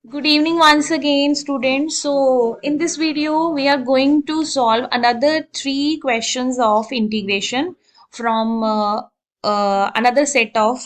Good evening once again, students. So, in this video, we are going to solve another three questions of integration from another set of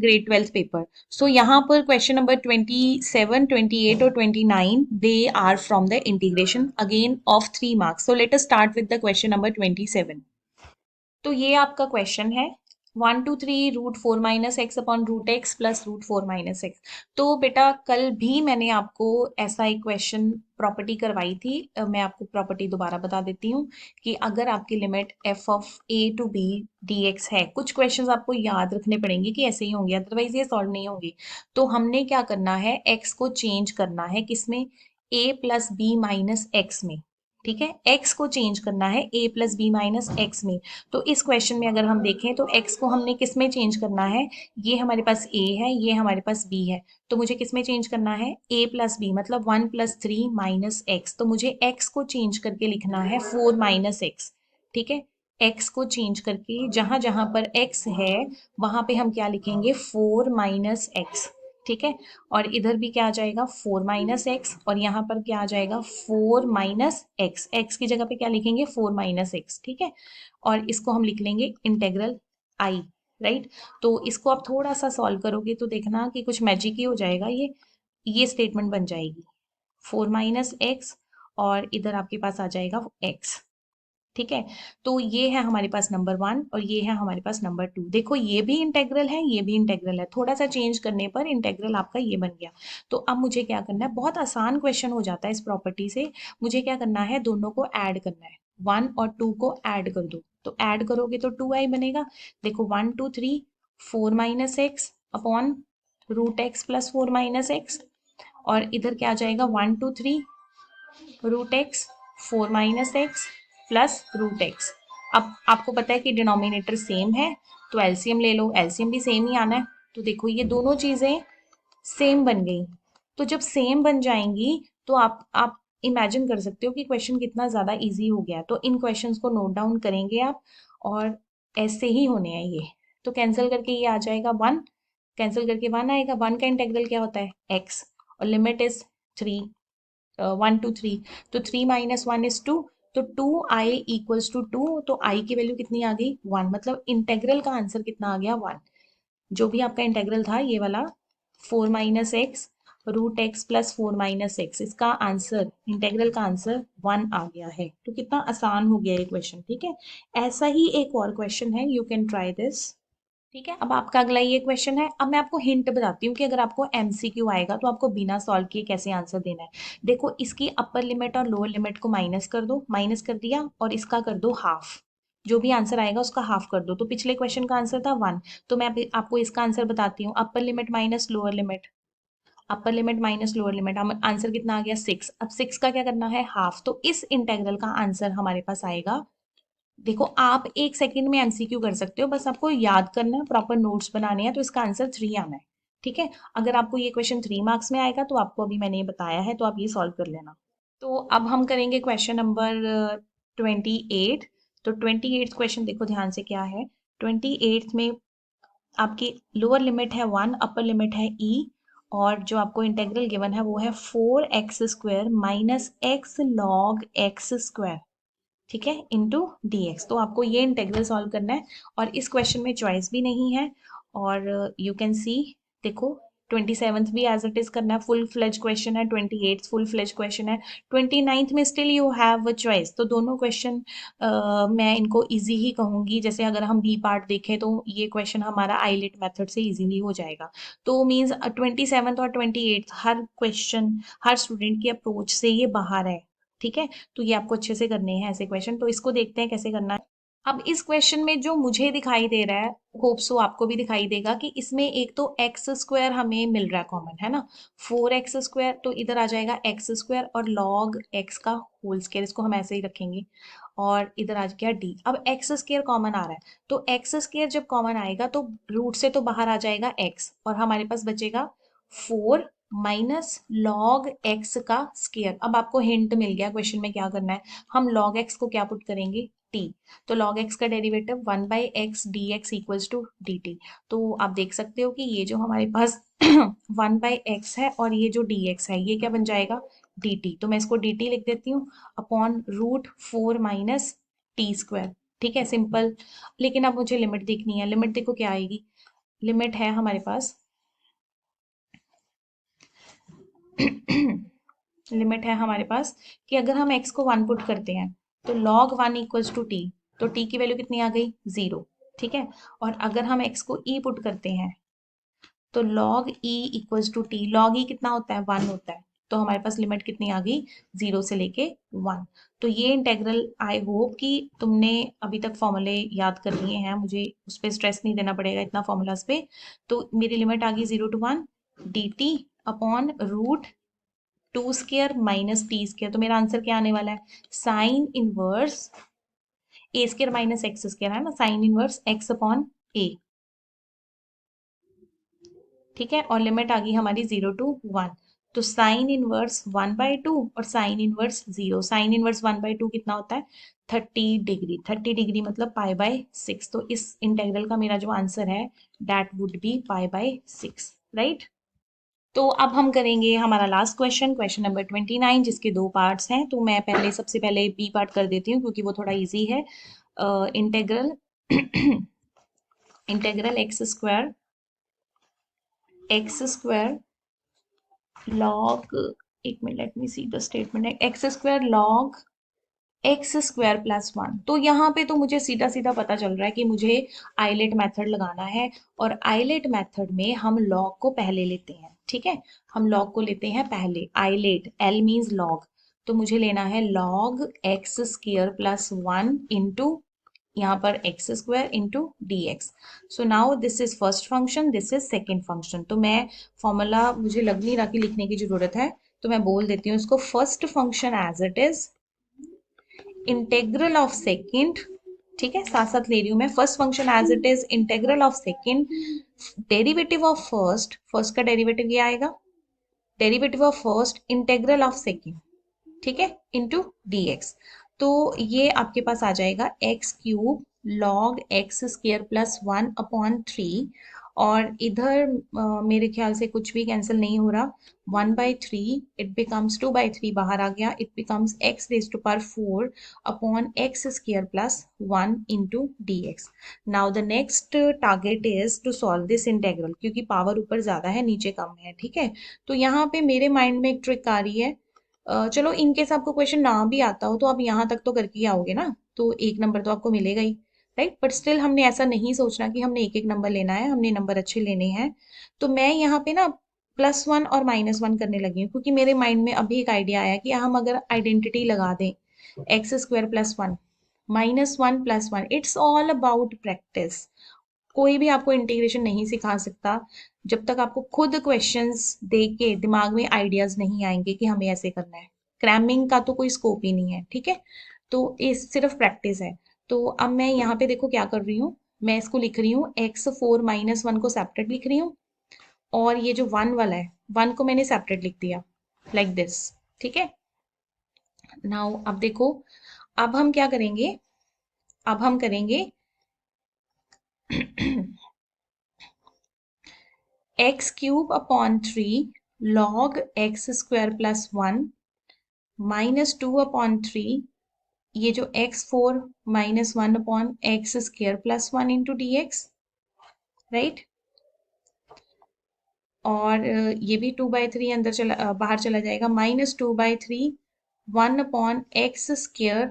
grade 12th paper. So, यहाँ पर question number 27, 28 और 29, they are from the integration again of 3 marks. So, let us start with the question number 27. तो ये आपका question है 1 2 3 √4 - x upon √x plus √4 - x। तो बेटा कल भी मैंने आपको ऐसा एक क्वेश्चन प्रॉपर्टी करवाई थी। मैं आपको प्रॉपर्टी दोबारा बता देती हूँ कि अगर आपकी limit f of a to b dx है, कुछ क्वेश्चंस आपको याद रखने पड़ेंगे कि ऐसे ही होंगे, अदरवाइज ये सॉल्व नहीं होंगे। तो हमने क्या करना है, x को चेंज करना है किसमें, a plus b minus x में। ठीक है, x को चेंज करना है a plus B minus X में। तो इस क्वेश्चन में अगर हम देखें तो x को हमने किस में चेंज करना है, ये हमारे पास a है, ये हमारे पास b है। तो मुझे किस में चेंज करना है, a प्लस बी मतलब 1 + 3 माइनस एक्स। तो मुझे x को चेंज करके लिखना है 4 माइनस एक्स। ठीक है, x को चेंज करके जहां जहां पर x है वहां पे हम क्या लिखेंगे, 4 माइनस एक्स। ठीक है, और इधर भी क्या आ जाएगा 4 माइनस एक्स, और यहाँ पर क्या आ जाएगा 4 माइनस एक्स। एक्स की जगह पे क्या लिखेंगे 4 माइनस एक्स। ठीक है, और इसको हम लिख लेंगे इंटेग्रल आई। राइट, तो इसको आप थोड़ा सा सॉल्व करोगे तो देखना कि कुछ मैजिक ही हो जाएगा। ये स्टेटमेंट बन जाएगी 4 माइनस एक्स, और इधर आपके पास आ जाएगा एक्स। ठीक है, तो ये है हमारे पास नंबर 1 और ये है हमारे पास नंबर 2। देखो ये भी इंटेग्रल है, ये भी इंटेग्रल है, थोड़ा सा चेंज करने पर इंटेग्रल आपका ये बन गया। तो अब मुझे क्या करना है, बहुत आसान क्वेश्चन हो जाता है इस प्रॉपर्टी से। मुझे क्या करना है, दोनों को ऐड करना है, 1 और 2 को ऐड कर दो। तो ऐड करोगे तो 2i बनेगा। देखो 1 2 3 4 minus x upon √x plus 4 minus x, और इधर क्या आ जाएगा 1 2 3 √x 4 minus x plus √x। अब आपको पता है कि डिनोमिनेटर सेम है, तो एलसीएम ले लो, एलसीएम भी सेम ही आना है। तो देखो ये दोनों चीजें सेम बन गई। तो जब सेम बन जाएंगी तो आप इमेजिन कर सकते हो कि क्वेश्चन कितना ज्यादा इजी हो गया। तो इन क्वेश्चंस को नोट डाउन करेंगे आप, और ऐसे ही होने हैं ये। तो कैंसिल करके ये आ जाएगा 1, कैंसिल करके 1 आएगा। 1 का इंटेग्रल क्या होता है x, और लिमिट इज 3, 1 2 3। तो 3 - 1 = 2, तो 2i = 2। तो i की वैल्यू कितनी आ गई 1, मतलब इंटेग्रल का आंसर कितना आ गया 1। जो भी आपका इंटेग्रल था ये वाला 4 minus x √x plus 4 minus x, इसका आंसर, इंटेग्रल का आंसर 1 आ गया है। तो कितना आसान हो गया ये क्वेश्चन। ठीक है, ऐसा ही एक और क्वेश्चन है, यू कैन ट्राई दिस। ठीक है, अब आपका अगला ये क्वेश्चन है। अब मैं आपको हिंट बताती हूँ कि अगर आपको एमसीक्यू आएगा तो आपको बिना सॉल्व किए कैसे आंसर देना है। देखो इसकी अपर लिमिट और लोअर लिमिट को माइनस कर दो, माइनस कर दिया, और इसका कर दो हाफ। जो भी आंसर आएगा उसका हाफ कर दो। तो पिछले क्वेश्चन का आंसर था 1, तो मैं अभी आपको इसका आंसर बताती हूँ। Upper limit minus lower limit, upper limit minus lower limit, answer कितना आ गया 6। अब 6 का क्या करना है, हाफ। तो इस इंटेग्रल का आंसर हमारे पास आएगा। देखो आप एक सेकंड में एमसीक्यू कर सकते हो, बस आपको याद करना है, प्रॉपर नोट्स बनाने हैं। तो इसका आंसर 3 आना है। ठीक है, अगर आपको ये क्वेश्चन 3 मार्क्स में आएगा तो आपको अभी मैंने ये बताया है, तो आप ये सॉल्व कर लेना। तो अब हम करेंगे क्वेश्चन नंबर 28। तो 28th क्वेश्चन देखो ध्यान से क्या है। 28th में आपकी लोअर लिमिट है 1, अपर लिमिट है e, और जो आपको इंटेग्रल गिवन है वो है 4x² minus x log x square. ठीक है, इंटू dx। तो आपको ये इंटेग्रल सॉल्व करना है, और इस क्वेश्चन में चॉइस भी नहीं है। और यू कैन सी, देखो 27th भी एज इट इज करना है, फुल फ्लेज क्वेश्चन है। 28th फुल फ्लेज क्वेश्चन है। 29th में still you have a choice. तो दोनों क्वेश्चन मैं इनको इजी ही कहूंगी। जैसे अगर हम बी पार्ट देखें तो ये क्वेश्चन हमारा आईलेट मेथड से इजीली हो जाएगा। तो मीन्स 27th और 28th हर क्वेश्चन, हर स्टूडेंट की अप्रोच से ये बाहर है। ठीक है, तो ये आपको अच्छे से करने हैं ऐसे क्वेश्चन। तो इसको देखते हैं कैसे करना है। अब इस क्वेश्चन में जो मुझे दिखाई दे रहा है, होप सो आपको भी दिखाई देगा, कि इसमें एक तो एक्स स्क्वायर हमें मिल रहा है कॉमन, है ना, 4x²। तो इधर आ जाएगा x² और लॉग x का होल स्क्वायर, इसको हम ऐसे ही रखेंगे। और इधर आ गया d। अब x² कॉमन आ रहा है, तो x² जब कॉमन आएगा तो रूट से तो बाहर आ जाएगा x, और हमारे पास बचेगा 4 माइनस लॉग x का स्क्वायर। अब आपको हिंट मिल गया क्वेश्चन में क्या करना है। हम लॉग x को क्या पुट करेंगे, टी। तो log x का derivative 1/x dx equals to dt। तो आप देख सकते हो कि ये जो हमारे पास 1/x है और ये जो dx है ये क्या बन जाएगा, dt। तो मैं इसको dt लिख देती हूँ अपॉन √4 माइनस टी स्क्वायर। ठीक है, सिंपल। लेकिन अब मुझे लिमिट देखनी है। लिमिट देखो क्या आएगी। लिमिट है हमारे पास लिमिट है हमारे पास कि अगर हम x को 1 पुट करते हैं तो log 1 इक्वल्स टू टी। तो t की वैल्यू कितनी आ गई, 0। ठीक है। और अगर हम x को e पुट करते हैं तो log e equals to T. log e कितना होता है, 1 होता है। तो हमारे पास लिमिट कितनी आ गई, 0 से लेके 1। तो ये इंटेग्रल, आई होप कि तुमने अभी तक फॉर्मूले याद कर लिए हैं, मुझे उस पर स्ट्रेस नहीं देना पड़ेगा इतना फॉर्मूलाज पे। तो मेरी लिमिट आ गई 0 to 1 dt upon √2 square minus T square. तो मेरा आंसर क्या आने वाला है, साइन इनवर्स ए स्क्वायर माइनस एक्स स्क्वायर, है ना, साइन इनवर्स एक्स अपॉन ए। ठीक है। और लिमिट आ गई हमारी 0 to 1। तो साइन इनवर्स 1/2 और साइन इनवर्स 0। साइन इनवर्स 1/2 कितना होता है, 30 डिग्री। 30 डिग्री मतलब π/6। तो इस इंटेग्रल का मेरा जो आंसर है दैट वुड बी π/6, राइट। तो अब हम करेंगे हमारा लास्ट क्वेश्चन, क्वेश्चन नंबर 29, जिसके दो पार्ट्स हैं। तो मैं सबसे पहले बी पार्ट कर देती हूँ क्योंकि वो थोड़ा इजी है। Integral integral x square log, एक minute, let me see the statement है, x square log x square plus 1। तो यहाँ पे तो मुझे सीधा सीधा पता चल रहा है कि मुझे आइलेट मेथड लगाना है। और आइलेट मेथड में हम लॉग को पहले लेते हैं। ठीक है, हम लॉग को लेते हैं पहले। ILATE, L means log. तो मुझे लेना है log x square plus 1 into यहाँ पर X square into D X. So now this is first function, this is second function. तो मैं फॉर्मूला मुझे लग नहीं रहा कि लिखने की जरूरत है, तो मैं बोल देती हूँ इसको, first function as it is integral of second. ठीक है, साथ साथ ले रही हूं मैं, first function as it is integral of second derivative of first. First का डेरिवेटिव ये आएगा, derivative of first integral of second. ठीक है, इंटू dx। तो ये आपके पास आ जाएगा x³ log x square plus 1/3। और इधर मेरे ख्याल से कुछ भी कैंसिल नहीं हो रहा। 1/3 इट बिकम्स 2/3 बाहर आ गया, it becomes x raise to power 4 upon X square plus 1 into D X. Now the next target is to solve this integral, क्योंकि पावर ऊपर ज्यादा है नीचे कम है। ठीक है, तो यहाँ पे मेरे माइंड में एक ट्रिक आ रही है। चलो, इनकेस आपको क्वेश्चन ना भी आता हो तो आप यहाँ तक तो करके ही आओगे ना, तो 1 नंबर तो आपको मिलेगा ही, राइट। बट स्टिल हमने ऐसा नहीं सोचना कि हमने एक एक नंबर लेना है, हमने नंबर अच्छे लेने हैं। तो मैं यहाँ पे ना +1 और -1 करने लगी हूँ, क्योंकि मेरे माइंड में अभी एक आइडिया आया कि हम अगर आइडेंटिटी लगा दें x² plus 1 -1 plus 1, it's all about practice. कोई भी आपको इंटीग्रेशन नहीं सिखा सकता जब तक आपको खुद क्वेश्चंस दे के दिमाग में आइडियाज नहीं आएंगे कि हमें ऐसे करना है। क्रैमिंग का तो कोई स्कोप ही नहीं है। ठीक है, तो इस सिर्फ प्रैक्टिस है। तो अब मैं यहाँ पे देखो क्या कर रही हूँ, मैं इसको लिख रही हूँ x4 - 1 को सेपरेट लिख रही हूँ, और ये जो 1 वाला है 1 को मैंने सेपरेट लिख दिया लाइक दिस। ठीक है, नाउ अब देखो, अब हम क्या करेंगे, अब हम करेंगे x³ upon 3 log x² plus 1 -2/3, ये जो x4 -1 upon X square plus 1 into D x, right. और ये भी 2/3 अंदर चला बाहर चला जाएगा, -2/3 1 upon X square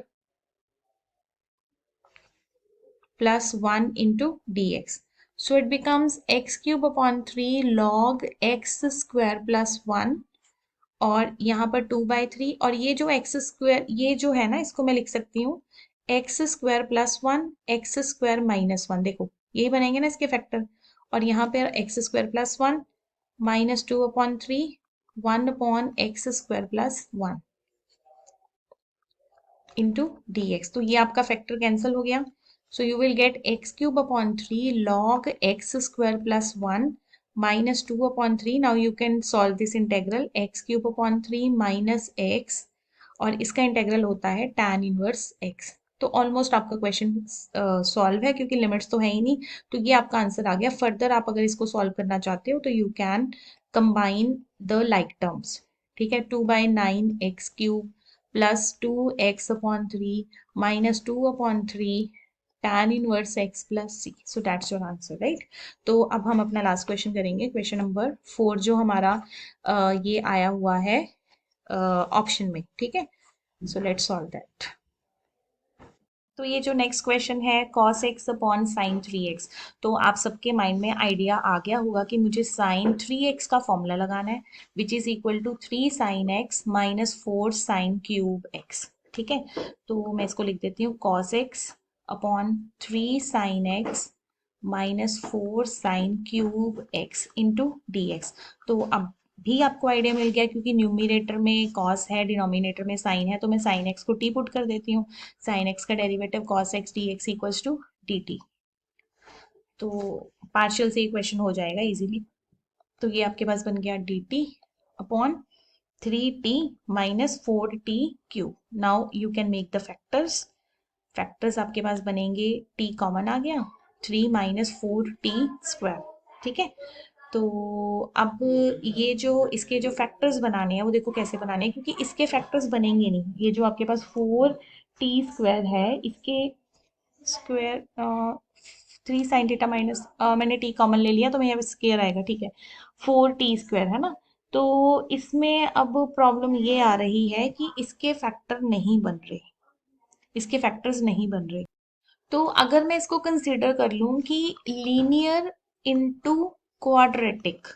plus 1 into D X. So it becomes x³ upon 3 log x² plus 1, और यहाँ पर 2/3, और ये जो x² ये जो है ना, इसको मैं लिख सकती हूँ x² प्लस 1 x² -1। देखो यही बनेंगे ना इसके फैक्टर। और यहाँ पर x² plus 1 -2/3 1 upon x² plus 1 into D X. तो ये आपका फैक्टर कैंसिल हो गया। So you will get x³ upon 3 log x² plus 1 -2/3। Now you can solve this integral, x³ upon 3 minus x, और इसका इंटेग्रल होता है tan इनवर्स x। तो ऑलमोस्ट आपका क्वेश्चन सॉल्व है, क्योंकि लिमिट्स तो है ही नहीं। तो ये आपका आंसर आ गया। फर्दर आप अगर इसको सॉल्व करना चाहते हो तो you can combine the like terms. ठीक है, 2/9x³ plus 2x/3 minus 2/3 tan inverse x plus c। So that's your answer, right. तो अब हम अपना लास्ट क्वेश्चन करेंगे, क्वेश्चन नंबर 4, जो हमारा ये आया हुआ है ऑप्शन में। ठीक है, सो लेट्स सॉल्व दैट। तो ये जो नेक्स्ट क्वेश्चन है cos x upon sine 3x, तो आप सबके माइंड में आइडिया आ गया होगा कि मुझे साइन 3x का फॉर्मूला लगाना है, which is equal to 3 sine x minus 4 sine cube x। ठीक है, तो मैं इसको लिख देती हूँ cos x upon 3 sine x minus 4 sine cube x into D X. तो अब भी आपको आइडिया मिल गया, क्योंकि न्यूमिनेटर में कॉस है, डिनोमिनेटर में साइन है, तो मैं साइन एक्स को टी पुट कर देती हूँ। साइन एक्स का derivative cos X D X equals to D T. तो पार्शियल से इक्वेशन हो जाएगा इजीली। तो ये आपके पास बन गया D T upon 3t minus 4t cube. Now you can make the factors. Factors आपके पास बनेंगे, t कॉमन आ गया, 3 माइनस 4t² ठीक है। तो अब ये जो इसके जो फैक्टर्स बनाने हैं वो देखो कैसे बनाने हैं, क्योंकि इसके फैक्टर्स बनेंगे नहीं। ये जो आपके पास 4t² है, इसके स्क्वायर 3 sin θ माइनस, मैंने t कॉमन ले लिया तो मेरे स्क्वायर आएगा। ठीक है, 4t² है ना। तो इसमें अब प्रॉब्लम ये आ रही है कि इसके फैक्टर नहीं बन रहे, इसके फैक्टर्स नहीं बन रहे। तो अगर मैं इसको कंसिडर कर लूं कि linear into quadratic,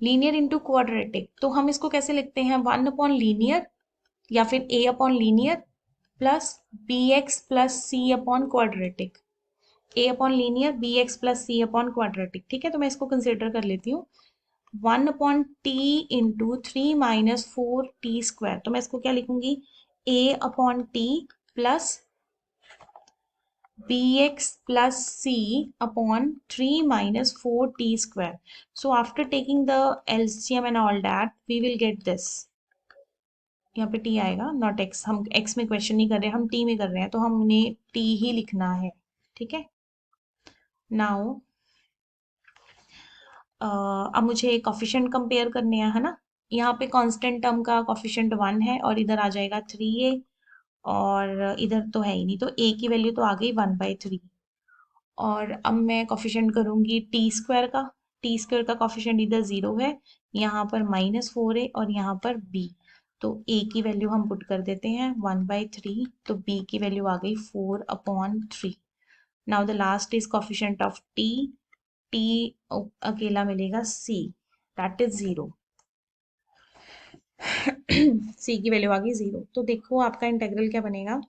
linear into quadratic, तो हम इसको कैसे लिखते हैं, 1/लीनियर या फिर a/लीनियर plus bx plus c upon quadratic. a/लीनियर bx plus c upon quadratic. ठीक है, तो मैं इसको कंसिडर कर लेती हूँ 1/t इंटू 3 माइनस 4t²। तो मैं इसको क्या लिखूंगी, a/t plus bx plus c upon 3 minus 4t². So after taking the LCM and all that, we will get this. यहाँ पे t आएगा, नॉट x। हम x में क्वेश्चन नहीं कर रहे, हम t में कर रहे हैं, तो हमने t ही लिखना है। ठीक है, नाउ अब मुझे कॉफिशेंट कंपेयर करने हैं, है ना। यहाँ पे कांस्टेंट टर्म का कॉफिशेंट 1 है और इधर आ जाएगा 3a, और इधर तो है ही नहीं, तो a की वैल्यू तो आ गई 1/3। और अब मैं कॉफिशेंट करूंगी t² का। t² का कॉफिशेंट इधर 0 है, यहाँ पर -4 है और यहाँ पर b। तो a की वैल्यू हम पुट कर देते हैं 1/3, तो b की वैल्यू आ गई 4/3। Now the last is coefficient of t। t अकेला मिलेगा c, दैट इज 0। c की वैल्यू आ गई 0। तो देखो आपका इंटेग्रल क्या बनेगा,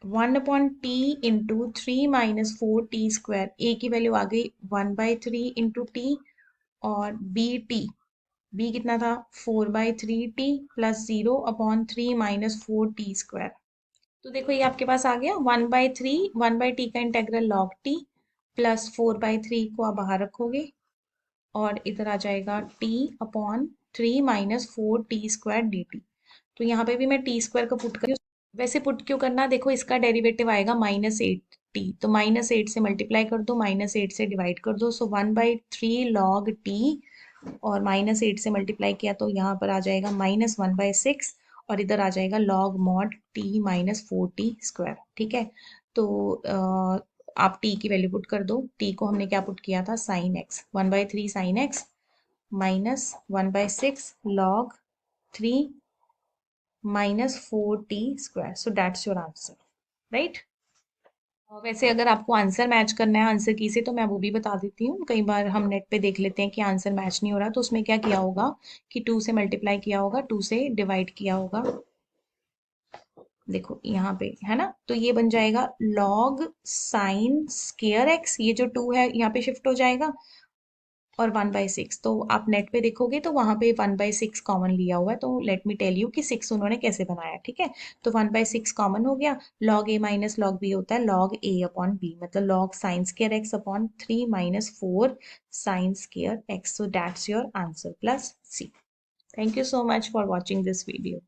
1/t into 3 minus 4t²। a की वैल्यू आ गई 1/3 इंटू t, और b कितना था, 4/3t प्लस 0/3 माइनस 4t²। तो देखो ये आपके पास आ गया 1/3, 1/t का इंटेग्रल log t प्लस 4/3 को आप बाहर रखोगे, और इधर आ जाएगा t/3 माइनस 4t² dt। तो यहाँ पे भी मैं t² का पुट कर, वैसे पुट क्यों करना, देखो इसका डेरिवेटिव आएगा -8t, तो -8 से मल्टीप्लाई कर दो, -8 से डिवाइड कर दो, सो 1/3 log t, और -8 से मल्टीप्लाई किया तो यहाँ पर आ जाएगा -1/6, और इधर आ जाएगा log mod t minus 4t²। ठीक है, तो आप t की वैल्यू पुट कर दो। t को हमने क्या पुट किया था, sine x, 1/3 sine x minus 1/6 log 3 minus 4t²। So that's your answer, right. वैसे अगर आपको आंसर मैच करना है आंसर की से, तो मैं वो भी बता देती हूँ। कई बार हम नेट पे देख लेते हैं कि आंसर मैच नहीं हो रहा, तो उसमें क्या किया होगा कि 2 से मल्टीप्लाई किया होगा, 2 से डिवाइड किया होगा। देखो यहाँ पे है ना, तो ये बन जाएगा log साइन स्केयर x, ये जो 2 है यहाँ पे शिफ्ट हो जाएगा, और 1/6। तो आप नेट पे देखोगे तो वहां पे 1/6 कॉमन लिया हुआ है, तो लेट मी टेल यू कि 6 उन्होंने कैसे बनाया। ठीक है, तो 1/6 कॉमन हो गया, log a minus log b होता है log a/b, मतलब log sine square x upon 3 minus 4 sine square x। So that's your answer plus c। Thank you so much for watching this video.